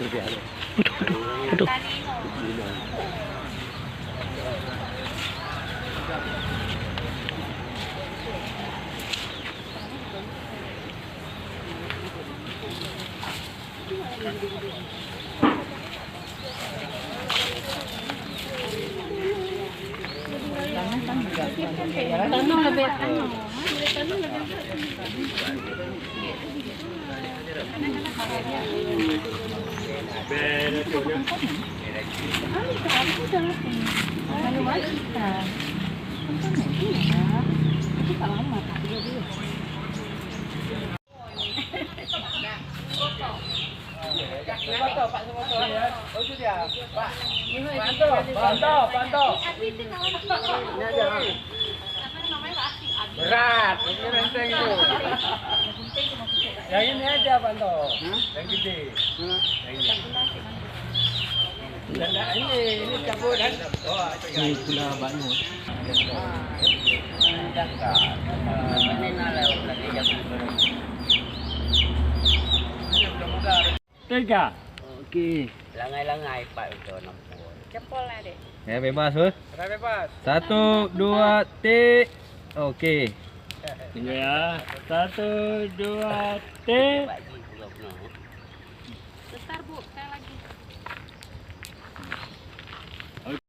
Aduh. Tanong lebih tanong. Berat, ini renteng itu. Yang ini aja Panto, yang gede. Yang ini. Dan ini cabut dan Ini pula bakno. Tiga. Okey. Langai-langai Pak untuk nampur. Jempol lah dek. Ya bebas, Bos. Sudah bebas. 1 2 tik. Okey. Tunggu ya. 1, 2, T. Bagi juga penuh. Besar bu, saya lagi.